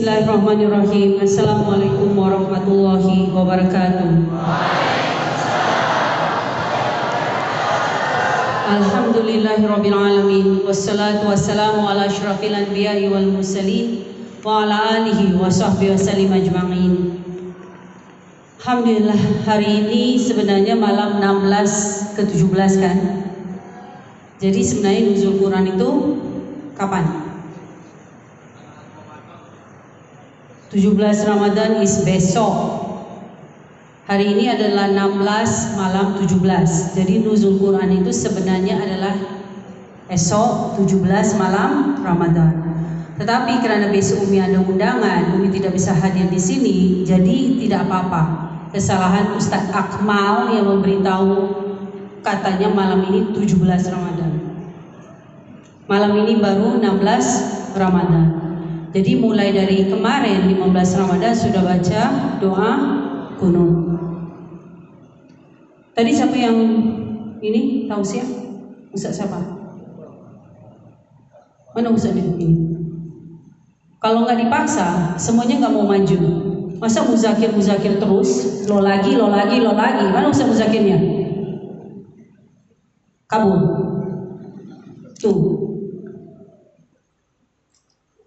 Bismillahirrahmanirrahim. Assalamualaikum warahmatullahi wabarakatuh. Alhamdulillahirabbil alamin wassalatu wassalamu ala asyrafil anbiya'i wal mursalin wa ala alihi wa sahbihi wasallim ajma'in. Alhamdulillah, hari ini sebenarnya malam 16 ke 17 kan. Jadi sebenarnya nuzul Quran itu kapan? 17 Ramadan is besok. Hari ini adalah 16 malam 17. Jadi nuzul Quran itu sebenarnya adalah esok 17 malam Ramadan. Tetapi karena besok Umi ada undangan, Umi tidak bisa hadir di sini, jadi tidak apa-apa. Kesalahan Ustadz Akmal yang memberitahu katanya malam ini 17 Ramadan. Malam ini baru 16 Ramadan. Jadi mulai dari kemarin 15 Ramadan sudah baca doa kunut. Tadi siapa yang ini tausiah? Ustaz siapa? Mana Ustaz ini? Kalau nggak dipaksa, semuanya nggak mau maju. Masa muzakir terus? Lo lagi. Mana Ustaz muzakirnya? Kabur. Tuh.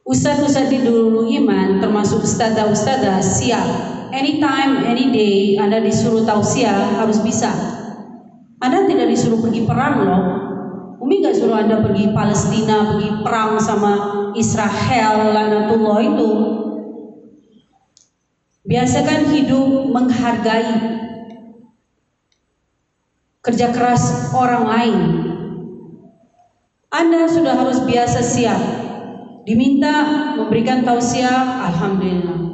Ustadz di Nurul Iman termasuk ustadzah siap. Anytime, any day Anda disuruh tausiah harus bisa. Anda tidak disuruh pergi perang loh. Umi gak suruh Anda pergi Palestina, pergi perang sama Israel, lanatullah itu. Biasakan hidup menghargai kerja keras orang lain. Anda sudah harus biasa siap. Diminta memberikan tausiah, alhamdulillah.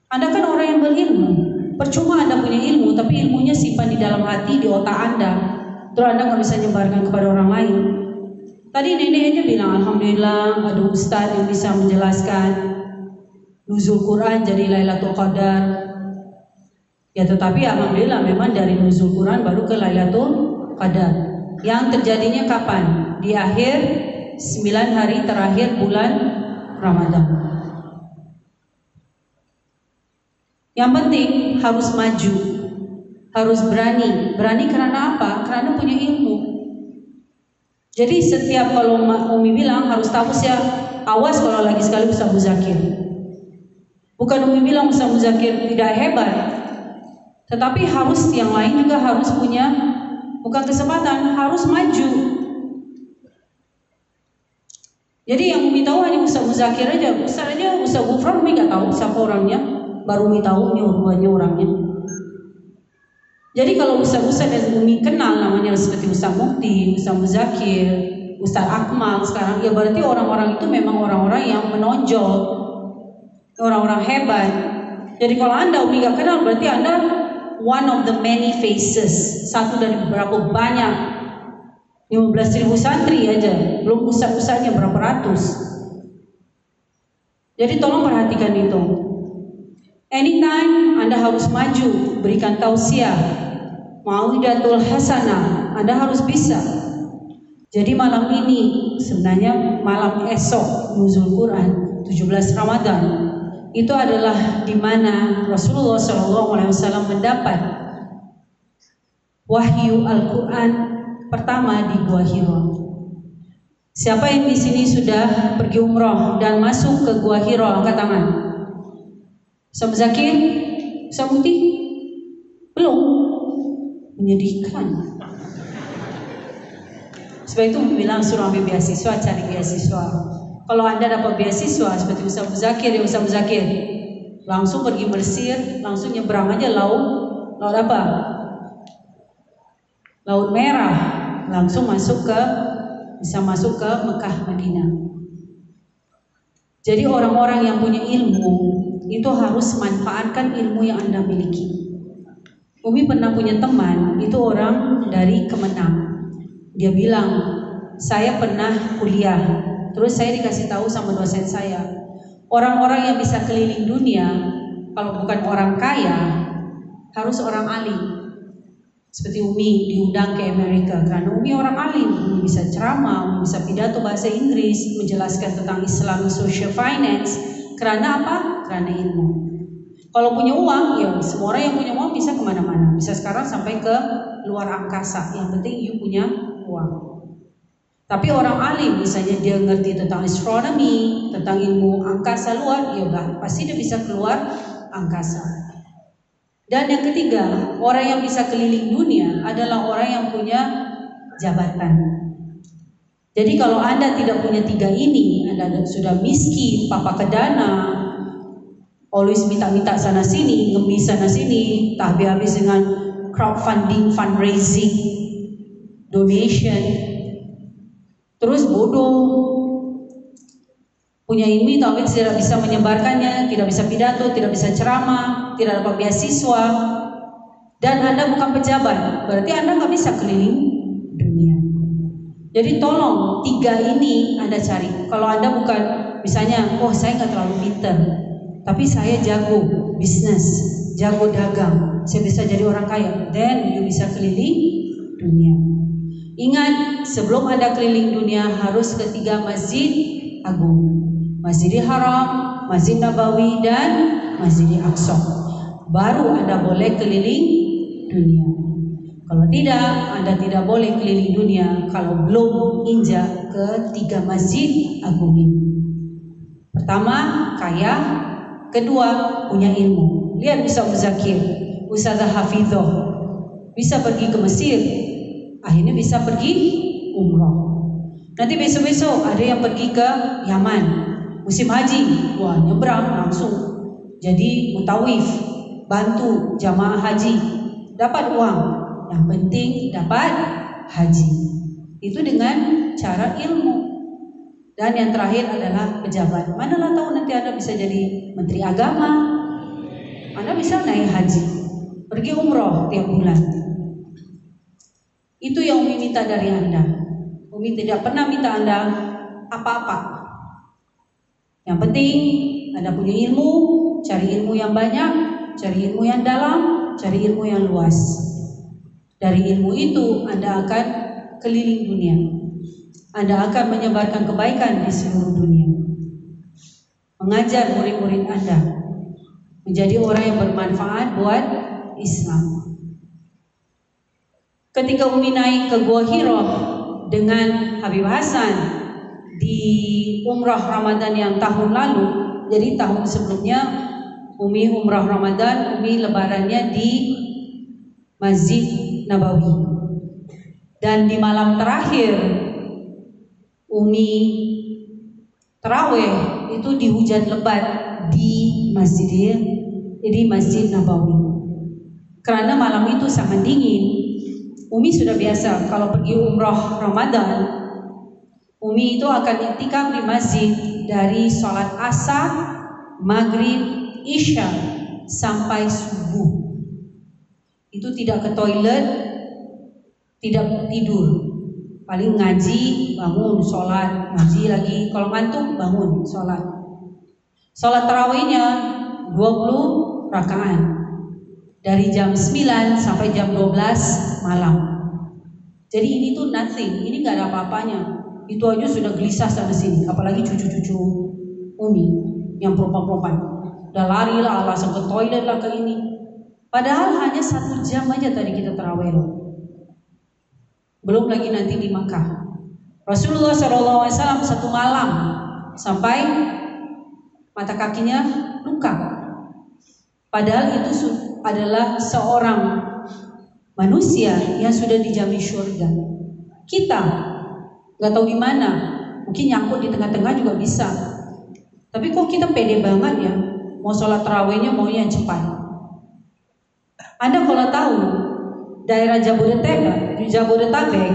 Anda kan orang yang berilmu. Percuma Anda punya ilmu, tapi ilmunya simpan di dalam hati, di otak Anda. Terus Anda nggak bisa nyebarkan kepada orang lain. Tadi nenek aja bilang, alhamdulillah ada ustadz yang bisa menjelaskan nuzul Quran jadi Lailatul Qadar. Ya tetapi alhamdulillah memang dari nuzul Quran baru ke Lailatul Qadar. Yang terjadinya kapan? Di akhir 9 hari terakhir bulan Ramadan. Yang penting harus maju, harus berani. Berani karena apa? Karena punya ilmu. Jadi setiap kalau Umi bilang harus tausiah, awas kalau lagi sekali Ustaz Muzakir. Bukan Umi bilang Ustaz Muzakir tidak hebat, tetapi harus yang lain juga harus punya, bukan kesempatan, harus maju. Jadi yang Umi tahu hanya Ustaz Muzakir aja. Ustaz Gufron Umi nggak tahu siapa orangnya. Baru Umi tahu ini orangnya. Jadi kalau Ustaz yang Umi kenal namanya seperti Ustaz Mukti, Ustaz Muzakir, Ustaz Akmal sekarang, ya berarti orang-orang itu memang orang-orang yang menonjol, orang-orang hebat. Jadi kalau Anda Umi nggak kenal berarti Anda one of the many faces, satu dari berapa banyak. 15.000 santri aja, belum ustaz-ustaznya berapa ratus. Jadi tolong perhatikan itu. Anytime Anda harus maju, berikan tausiah, mau'idatul hasanah, Anda harus bisa. Jadi malam ini sebenarnya malam esok nuzul Quran 17 Ramadan itu adalah di mana Rasulullah SAW mendapat wahyu Al-Quran pertama di Gua Hira. Siapa yang di sini sudah pergi umroh dan masuk ke Gua Hira, angkat tangan. Ustaz Zakir, Ustaz Muti, belum. Menyedihkan. Sebab itu bilang suruh ambil beasiswa, cari beasiswa. Kalau Anda dapat beasiswa seperti Ustaz Zakir, ya Ustaz Zakir, langsung pergi Mesir, langsung nyebrang aja laut apa? Laut Merah. Langsung bisa masuk ke Mekah, Madinah. Jadi orang-orang yang punya ilmu itu harus manfaatkan ilmu yang Anda miliki. Umi pernah punya teman, itu orang dari Kemenang. Dia bilang, saya pernah kuliah, terus saya dikasih tahu sama dosen saya, orang-orang yang bisa keliling dunia, kalau bukan orang kaya, harus orang alim. Seperti Umi diundang ke Amerika karena Umi orang alim, Umi bisa ceramah, Umi bisa pidato bahasa Inggris, menjelaskan tentang Islamic social finance. Karena apa? Karena ilmu. Kalau punya uang, ya semua orang yang punya uang bisa kemana-mana. Bisa sekarang sampai ke luar angkasa. Yang penting you punya uang. Tapi orang alim, misalnya dia ngerti tentang astronomi, tentang ilmu angkasa luar, ya pasti dia bisa keluar angkasa. Dan yang ketiga, orang yang bisa keliling dunia adalah orang yang punya jabatan. Jadi kalau Anda tidak punya tiga ini, Anda sudah miskin, papa kedana, always minta-minta sana sini, ngemis sana sini, tak habis-habis dengan crowdfunding, fundraising, donation, terus bodoh, punya ilmu tapi tidak bisa menyebarkannya, tidak bisa pidato, tidak bisa ceramah, tidak dapat beasiswa, dan Anda bukan pejabat, berarti Anda nggak bisa keliling dunia. Jadi tolong tiga ini Anda cari. Kalau Anda bukan misalnya, oh saya nggak terlalu pinter, tapi saya jago bisnis, jago dagang, saya bisa jadi orang kaya, then you bisa keliling dunia. Ingat, sebelum Anda keliling dunia harus ke tiga masjid agung, Masjidil Haram, Masjid Nabawi, dan Masjidil Aqsa. Baru Anda boleh keliling dunia. Kalau tidak, Anda tidak boleh keliling dunia kalau belum injak ke tiga masjid agung ini. Pertama, kaya. Kedua, punya ilmu. Lihat Ustaz Zakir, Ustazah Hafizah, bisa pergi ke Mesir, akhirnya bisa pergi umroh. Nanti besok-besok ada yang pergi ke Yaman, musim haji, wah nyebrang langsung jadi mutawif, bantu jamaah haji, dapat uang. Yang penting dapat haji. Itu dengan cara ilmu. Dan yang terakhir adalah pejabat. Manalah tahu nanti Anda bisa jadi menteri agama, Anda bisa naik haji, pergi umroh tiap bulan. Itu yang Umi minta dari Anda. Umi tidak pernah minta Anda apa-apa. Yang penting Anda punya ilmu, cari ilmu yang banyak, cari ilmu yang dalam, cari ilmu yang luas. Dari ilmu itu Anda akan keliling dunia. Anda akan menyebarkan kebaikan di seluruh dunia. Mengajar murid-murid Anda menjadi orang yang bermanfaat buat Islam. Ketika Umi naik ke Gua Hira dengan Habib Hasan di umrah Ramadan yang tahun lalu, jadi tahun sebelumnya Umi umrah Ramadan, Umi lebarannya di Masjid Nabawi. Dan di malam terakhir Umi tarawih itu di hujan lebat di Masjid Nabawi. Karena malam itu sangat dingin. Umi sudah biasa kalau pergi umrah Ramadan, Umi itu akan iktikaf di masjid dari sholat asar, maghrib, isya sampai subuh. Itu tidak ke toilet, tidak tidur, paling ngaji, bangun, sholat, ngaji lagi, kalau ngantuk bangun, sholat. Sholat tarawihnya 20 rakaat dari jam 9 sampai jam 12 malam. Jadi ini tuh nothing, ini gak ada apa-apanya. Itu aja sudah gelisah sana sini, apalagi cucu-cucu Umi yang perempuan-perempuan. Udah lari lah, langsung ke toilet lah ke ini. Padahal hanya 1 jam aja tadi kita tarawih loh. Belum lagi nanti di Makkah. Rasulullah SAW 1 malam sampai mata kakinya luka. Padahal itu adalah seorang manusia yang sudah dijamin surga. Kita nggak tahu di mana, mungkin nyangkut di tengah-tengah juga bisa. Tapi kok kita pede banget ya, mau sholat tarawihnya maunya yang cepat. Anda kalau tahu daerah Jabodetabek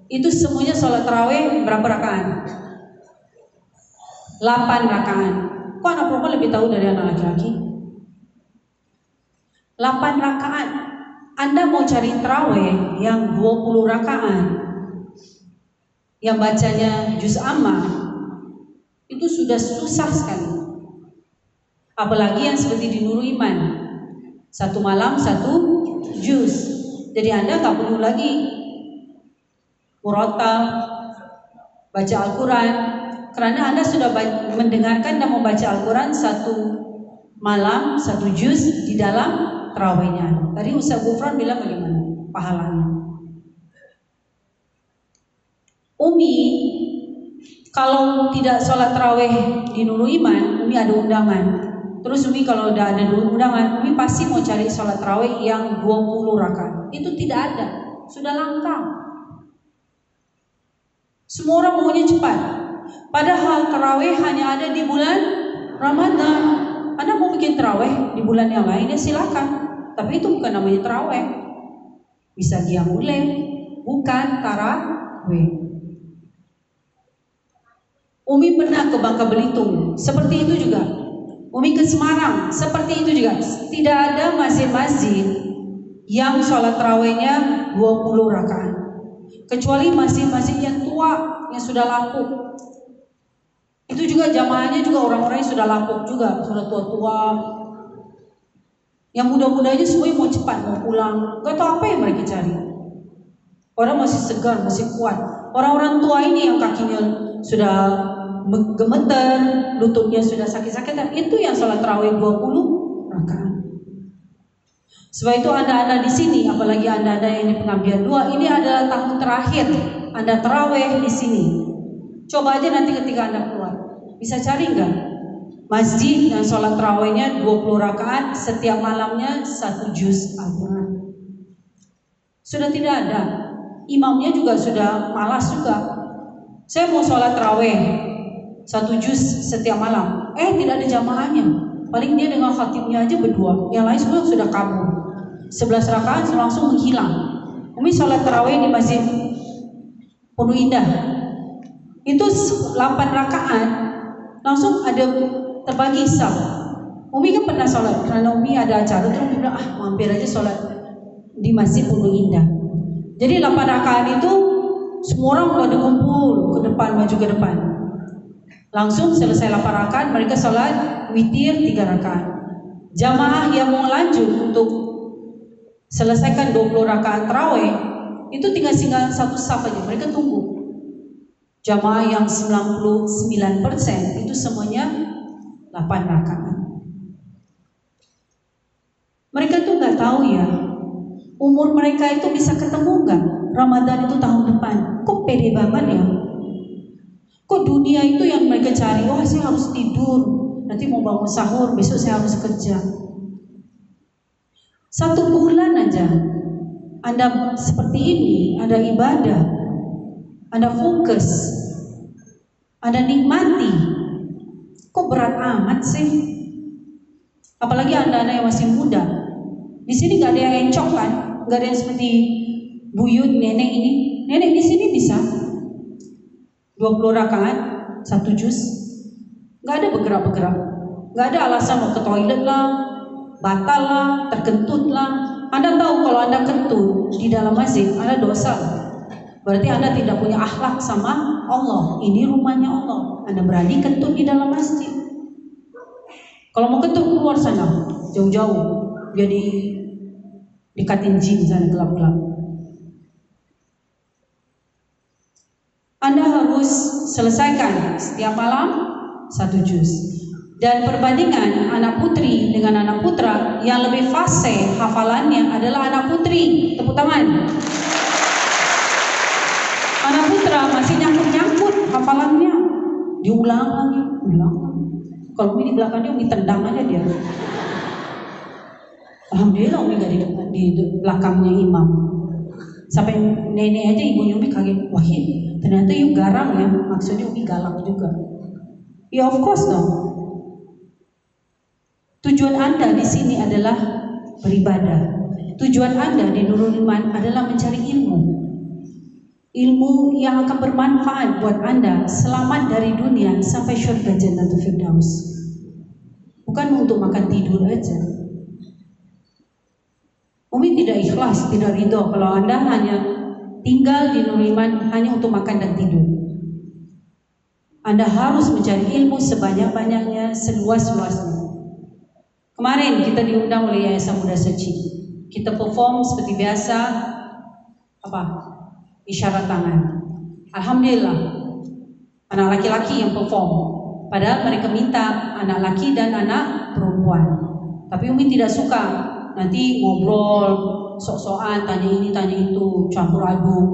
itu semuanya sholat tarawih berapa rakaat? 8 rakaat. Kok anak perempuan lebih tahu dari anak laki-laki? 8 rakaat. Anda mau cari tarawih yang 20 rakaat, yang bacanya juz ammah, itu sudah susah sekali. Apalagi yang seperti di Nurul Iman, 1 malam 1 juz. Jadi Anda gak perlu lagi murotal, baca Al-Quran, Karena Anda sudah mendengarkan dan membaca Al-Quran satu malam, satu juz di dalam tarawihnya. Tadi Ustaz Gufran bilang bagaimana pahalanya. Umi kalau tidak sholat tarawih di Nurul Iman, Umi ada undangan. Terus Umi kalau udah ada undangan, Umi pasti mau cari sholat tarawih yang 20 rakaat. Itu tidak ada, sudah langka. Semua orang maunya cepat. Padahal tarawih hanya ada di bulan Ramadan. Anda mau bikin tarawih di bulan yang lain ya silakan. Tapi itu bukan namanya tarawih. Bisa qiyamul lail, bukan tarawih. Umi pernah ke Bangka Belitung, seperti itu juga. Umi ke Semarang, seperti itu juga. Tidak ada masjid-masjid yang sholat tarawihnya 20 rakaat. Kecuali masjid-masjid yang tua, yang sudah lapuk. Itu juga jamaahnya juga orang-orang yang sudah lapuk juga, sudah tua-tua. Yang muda-mudanya semuanya mau cepat, mau pulang. Gak tahu apa yang mereka cari. Orang masih segar, masih kuat. Orang-orang tua ini yang kakinya sudah gemeter, lututnya sudah sakit-sakitan, itu yang sholat tarawih 20 rakaat. Sebab itu Anda di sini, apalagi Anda yang di Pengabdian 2, ini adalah tahun terakhir Anda tarawih di sini. Coba aja nanti ketika Anda keluar, bisa cari nggak masjid yang sholat tarawihnya 20 rakaat, setiap malamnya 1 juz Al-Quran. Sudah tidak ada. Imamnya juga sudah malas juga. Saya mau sholat tarawih 1 juz setiap malam. Tidak ada jamaahnya. Paling dia dengan khatibnya aja berdua. Yang lain semua sudah kabur. 11 rakaat langsung menghilang. Umi sholat tarawih di Masjid Pondok Indah. Itu 8 rakaat langsung ada terbagi saf. Umi kan pernah sholat karena Umi ada acara, terus Umi bilang mampir aja sholat di Masjid Pondok Indah. Jadi 8 rakaat itu semua orang pada kumpul ke depan, maju ke depan. Langsung selesai 8 rakaat mereka sholat witir 3 rakaat. Jamaah yang mau lanjut untuk selesaikan 20 rakaat tarawih itu tinggal satu saf aja, mereka tunggu. Jamaah yang 99% itu semuanya 8 rakaat. Mereka tuh nggak tahu ya, umur mereka itu bisa ketemu nggak Ramadan itu tahun depan. Kok pede banget ya? Kok dunia itu yang mereka cari? Saya harus tidur, nanti mau bangun sahur, besok saya harus kerja. 1 bulan aja Anda seperti ini, Anda ibadah, Anda fokus, Anda nikmati. Kok berat amat sih? Apalagi Anda yang masih muda. Di sini nggak ada yang encok kan? Nggak ada yang seperti buyut nenek ini. Nenek di sini bisa 20 rakaat 1 juz. Nggak ada bergerak-bergerak. Nggak ada alasan mau ke toilet lah, batal lah, terkentut lah. Anda tahu kalau Anda kentut di dalam masjid, Anda dosa. Berarti Anda tidak punya akhlak sama Allah. Ini rumahnya Allah. Anda berani kentut di dalam masjid. Kalau mau kentut keluar sana, jauh-jauh. Biar dikatin jin sana gelap-gelap. Anda harus selesaikan setiap malam 1 juz. Dan perbandingan anak putri dengan anak putra, yang lebih fasih hafalannya adalah anak putri. Tepuk tangan. Anak putra masih nyangkut-nyangkut hafalannya, diulang lagi, ulang lagi. Kalau Umi di belakangnya, Umi tendang aja dia. Alhamdulillah Umi gak di belakangnya imam. Sampai nenek aja ibunya Umi kaget. Wah, ternyata you garang ya. Maksudnya Umi galak juga. Ya of course dong. Tujuan Anda di sini adalah beribadah. Tujuan Anda di Nurul Iman adalah mencari ilmu. Ilmu yang akan bermanfaat buat Anda selamat dari dunia sampai syurga Jannatul Firdaus. Bukan untuk makan tidur aja. Umi tidak ikhlas, tidak ridho kalau Anda hanya tinggal di Nurul Iman hanya untuk makan dan tidur. Anda harus mencari ilmu sebanyak-banyaknya, seluas-luasnya. Kemarin kita diundang oleh Yayasan Muda Suci. Kita perform seperti biasa, isyarat tangan. Alhamdulillah, anak laki-laki yang perform. Padahal mereka minta anak laki dan anak perempuan. Tapi Umi tidak suka. Nanti ngobrol, sok-sokan, tanya ini, tanya itu, campur aduk.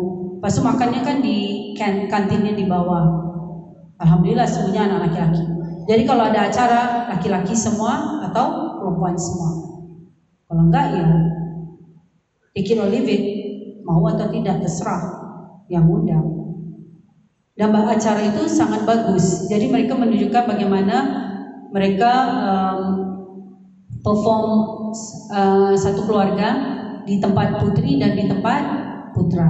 Pas makannya kan di kantinnya di bawah. Alhamdulillah semuanya anak laki-laki. Jadi kalau ada acara laki-laki semua atau perempuan semua. Kalau enggak ya take it or leave it, mau atau tidak terserah yang undang. Dan acara itu sangat bagus. Jadi mereka menunjukkan bagaimana mereka perform satu keluarga di tempat putri dan di tempat putra.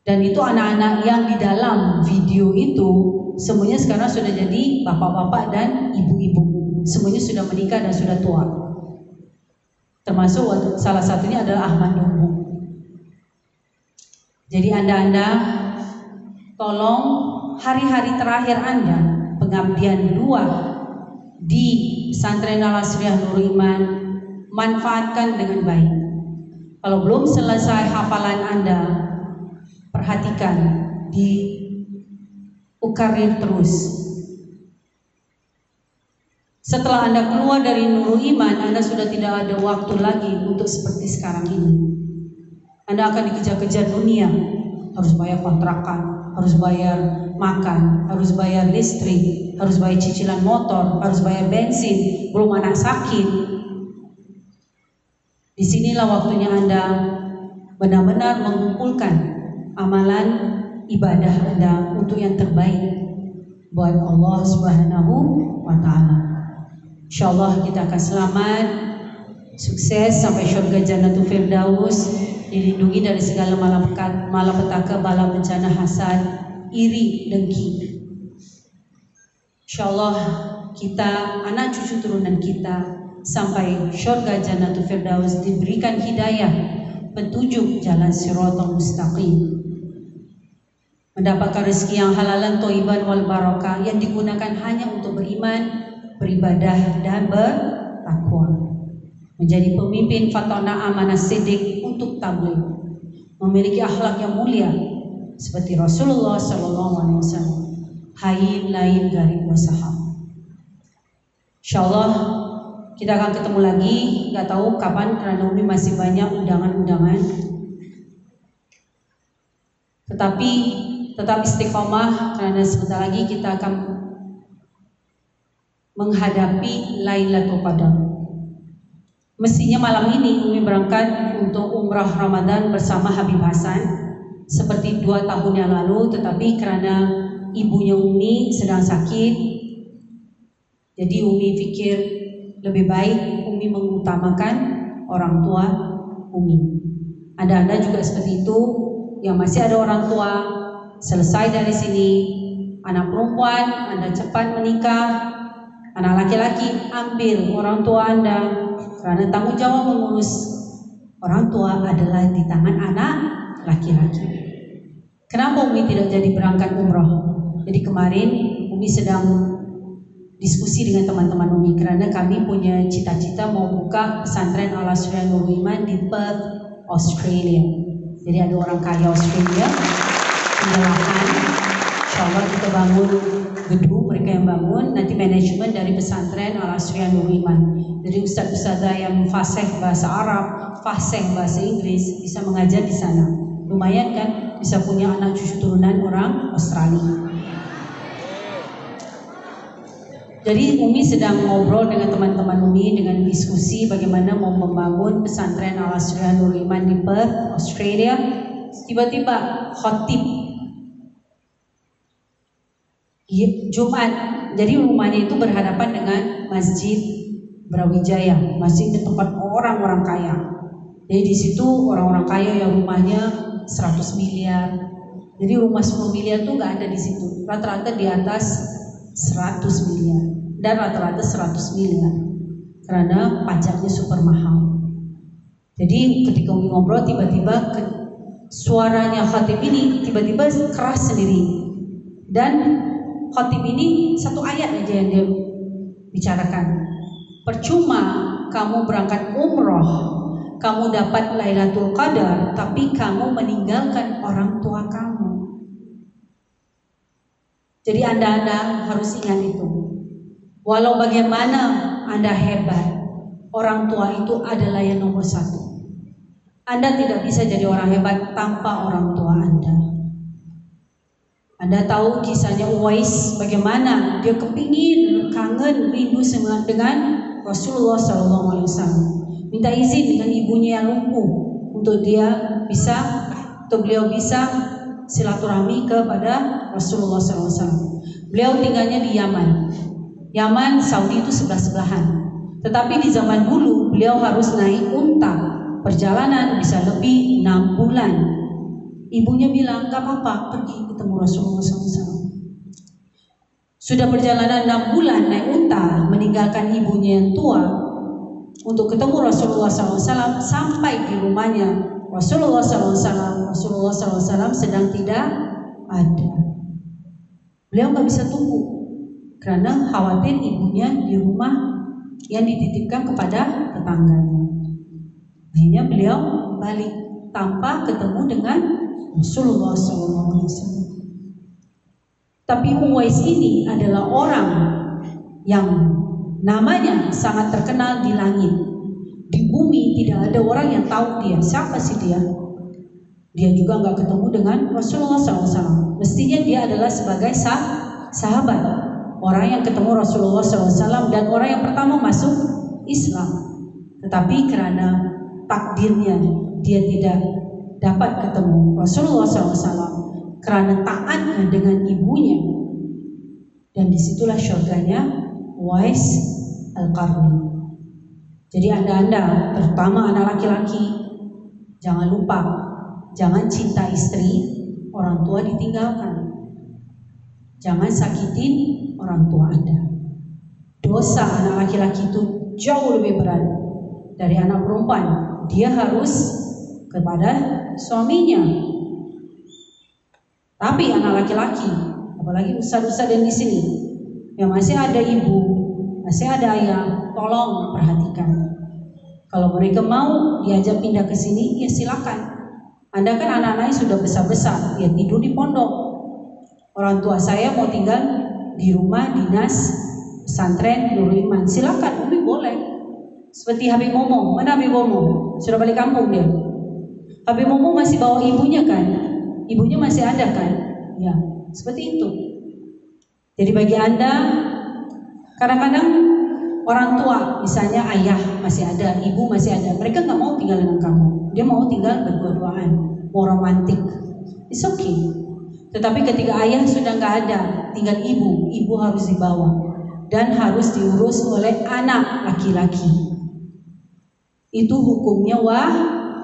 Dan itu anak-anak yang di dalam video itu semuanya sekarang sudah jadi bapak-bapak dan ibu-ibu. Semuanya sudah menikah dan sudah tua. Termasuk salah satunya adalah Ahmad Numbu. Jadi Anda tolong hari-hari terakhir Anda pengabdian 2 di Pesantren Al-Asriyah Nurul Iman manfaatkan dengan baik. Kalau belum selesai hafalan Anda, perhatikan, diukarir terus. Setelah Anda keluar dari Nurul Iman, Anda sudah tidak ada waktu lagi untuk seperti sekarang ini. Anda akan dikejar-kejar dunia, harus bayar kontrakan, harus bayar makan, harus bayar listrik, harus bayar cicilan motor, harus bayar bensin, belum anak sakit. Disinilah waktunya Anda benar-benar mengumpulkan amalan ibadah Anda untuk yang terbaik buat Allah Subhanahu wa Ta'ala. Insyaallah kita akan selamat, sukses sampai syurga Jannatul Firdaus, dilindungi dari segala malapetaka, bala bencana, hasad, iri, dengki. Insyaallah kita, anak cucu turunan kita sampai syurga Jannatul Firdaus diberikan hidayah, petunjuk jalan Shiratal Mustaqim, mendapatkan rezeki yang halalan, thayyiban wal barakah yang digunakan hanya untuk beriman, beribadah dan bertakwa, menjadi pemimpin fatona amanah sidik untuk tabligh, memiliki akhlak yang mulia seperti Rasulullah SAW, hayin lain garib wasahab. Insyaallah kita akan ketemu lagi, nggak tahu kapan karena Umi masih banyak undangan-undangan. Tetapi tetap istiqomah karena sebentar lagi kita akan menghadapi Lailatul Qadar. Mestinya malam ini Umi berangkat untuk umrah Ramadan bersama Habib Hasan seperti 2 tahun yang lalu, tetapi karena ibunya Umi sedang sakit, jadi Umi pikir lebih baik Umi mengutamakan orang tua Umi. Anda juga seperti itu, yang masih ada orang tua, selesai dari sini, anak perempuan Anda cepat menikah, anak laki-laki ambil orang tua Anda, karena tanggung jawab mengurus orang tua adalah di tangan anak laki-laki. Kenapa Umi tidak jadi berangkat umroh? Jadi kemarin Umi sedang diskusi dengan teman-teman Umi karena kami punya cita-cita mau buka pesantren Al-Asriyah Nurul Iman di Perth, Australia. Jadi ada orang kaya Australia punya lahan. Insyaallah kita bangun gedung, mereka yang bangun, nanti manajemen dari pesantren Al-Asriyah Nurul Iman. Jadi ustaz-ustazah yang fasih bahasa Arab, fasih bahasa Inggris bisa mengajar di sana. Lumayan kan, bisa punya anak cucu turunan orang Australia. Jadi Umi sedang ngobrol dengan teman-teman Umi dengan diskusi bagaimana mau membangun pesantren Al-Asriyah Nurul Iman di Perth, Australia. Tiba-tiba khotib Jumat, jadi rumahnya itu berhadapan dengan Masjid Brawijaya, masjid di tempat orang-orang kaya. Jadi di situ orang-orang kaya yang rumahnya 100 miliar. Jadi rumah 10 miliar tuh nggak ada di situ. Rata-rata di atas 100 miliar dan rata-rata 100 miliar karena pajaknya super mahal. Jadi ketika ngobrol tiba-tiba suaranya khatib ini tiba-tiba keras sendiri, dan khatib ini satu ayat aja yang dia bicarakan. Percuma kamu berangkat umroh, kamu dapat Lailatul Qadar, tapi kamu meninggalkan orang tua kamu. Jadi Anda harus ingat itu. Walau bagaimana Anda hebat, orang tua itu adalah yang nomor satu. Anda tidak bisa jadi orang hebat tanpa orang tua Anda. Anda tahu kisahnya Uwais, bagaimana dia kepingin, kangen, rindu dengan Rasulullah SAW. Minta izin dengan ibunya yang lumpuh untuk beliau bisa silaturahmi kepada Rasulullah SAW. Beliau tinggalnya di Yaman. Yaman, Saudi itu sebelah-sebelahan. Tetapi di zaman dulu beliau harus naik unta. Perjalanan bisa lebih 6 bulan. Ibunya bilang, gak apa-apa, pergi ketemu Rasulullah SAW. Sudah perjalanan 6 bulan naik unta, meninggalkan ibunya yang tua untuk ketemu Rasulullah SAW. Sampai di rumahnya Rasulullah SAW sedang tidak ada. Beliau gak bisa tunggu karena khawatir ibunya di rumah yang dititipkan kepada tetangganya. Akhirnya beliau balik tanpa ketemu dengan Rasulullah SAW. Tapi Uwais ini adalah orang yang namanya sangat terkenal di langit. Di bumi tidak ada orang yang tahu dia. Siapa sih dia? Dia juga nggak ketemu dengan Rasulullah SAW. Mestinya dia adalah sebagai sahabat, orang yang ketemu Rasulullah SAW dan orang yang pertama masuk Islam. Tetapi karena takdirnya dia tidak dapat ketemu Rasulullah SAW karena taatnya dengan ibunya, dan disitulah syurganya Uwais Al-Qarni. Jadi anda terutama anak laki-laki, jangan lupa, jangan cinta istri, orang tua ditinggalkan. Jangan sakitin orang tua Anda. Dosa anak laki-laki itu jauh lebih berat dari anak perempuan. Dia harus kepada suaminya. Tapi anak laki-laki, apalagi ustaz-ustaz yang di sini, yang masih ada ibu, masih ada ayah, tolong perhatikan. Kalau mereka mau diajak pindah ke sini, ya silakan. Anda kan anak-anaknya sudah besar-besar, ya tidur di pondok. Orang tua saya mau tinggal di rumah dinas pesantren Nurul Iman, silakan, Umi boleh. Seperti Habib Momo, mana Habib Momo? Sudah balik kampung dia. Habib Momo masih bawa ibunya kan? Ibunya masih ada kan? Ya, seperti itu. Jadi bagi Anda, kadang-kadang orang tua, misalnya ayah masih ada, ibu masih ada, mereka nggak mau tinggal dengan kamu. Dia mau tinggal berdua-duaan, mau romantik. It's okay. Tetapi ketika ayah sudah nggak ada, tinggal ibu harus dibawa dan harus diurus oleh anak laki-laki. Itu hukumnya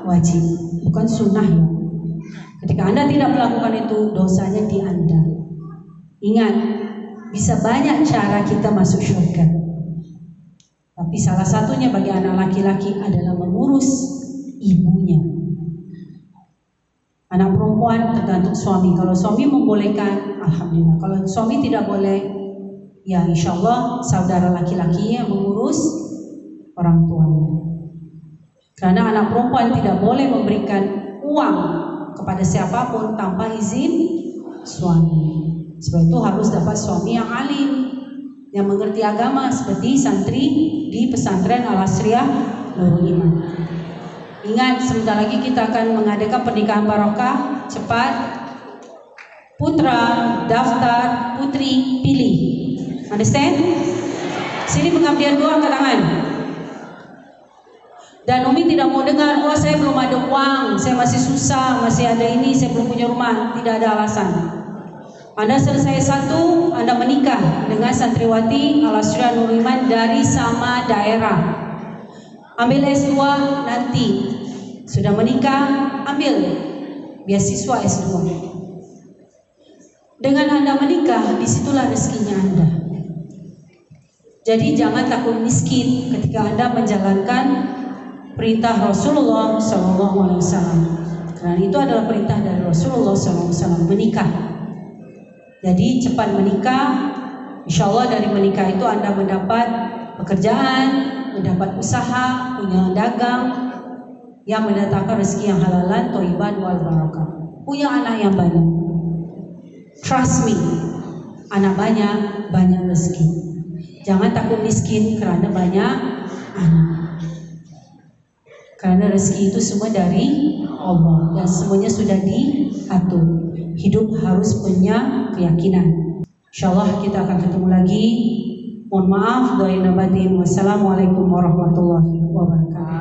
wajib, bukan sunnah ya. Ketika Anda tidak melakukan itu, dosanya di Anda. Ingat, bisa banyak cara kita masuk surga. Tapi salah satunya bagi anak laki-laki adalah mengurus ibunya. Anak perempuan tergantung suami. Kalau suami membolehkan, alhamdulillah. Kalau suami tidak boleh, ya insya Allah saudara laki-lakinya mengurus orang tuanya. Karena anak perempuan tidak boleh memberikan uang kepada siapapun tanpa izin suami. Sebab itu harus dapat suami yang alim, yang mengerti agama, seperti santri di pesantren Al-Asriyah Nurul Iman. Ingat, sebentar lagi kita akan mengadakan pernikahan barokah. Cepat, putra daftar, putri pilih. Understand? Sini pengabdian doa angkat tangan. Dan Umi tidak mau dengar, oh saya belum ada uang, saya masih susah, masih ada ini, saya belum punya rumah. Tidak ada alasan. Anda selesai satu, Anda menikah dengan santriwati Al-Asriyah Nurul Iman dari sama daerah. Ambil S2 nanti. Sudah menikah, ambil beasiswa S2. Dengan Anda menikah, disitulah rezekinya Anda. Jadi jangan takut miskin ketika Anda menjalankan perintah Rasulullah SAW. Karena itu adalah perintah dari Rasulullah SAW, menikah. Jadi cepat menikah. Insya Allah dari menikah itu Anda mendapat pekerjaan, mendapat usaha, punya dagang yang mendatangkan rezeki yang halalan, thayyiban wal barakah. Punya anak yang banyak. Trust me, anak banyak, banyak rezeki. Jangan takut miskin karena banyak anak. Karena rezeki itu semua dari Allah dan semuanya sudah diatur. Hidup harus punya keyakinan. Insyaallah kita akan ketemu lagi. Mohon maaf doain batin. Wassalamualaikum warahmatullahi wabarakatuh.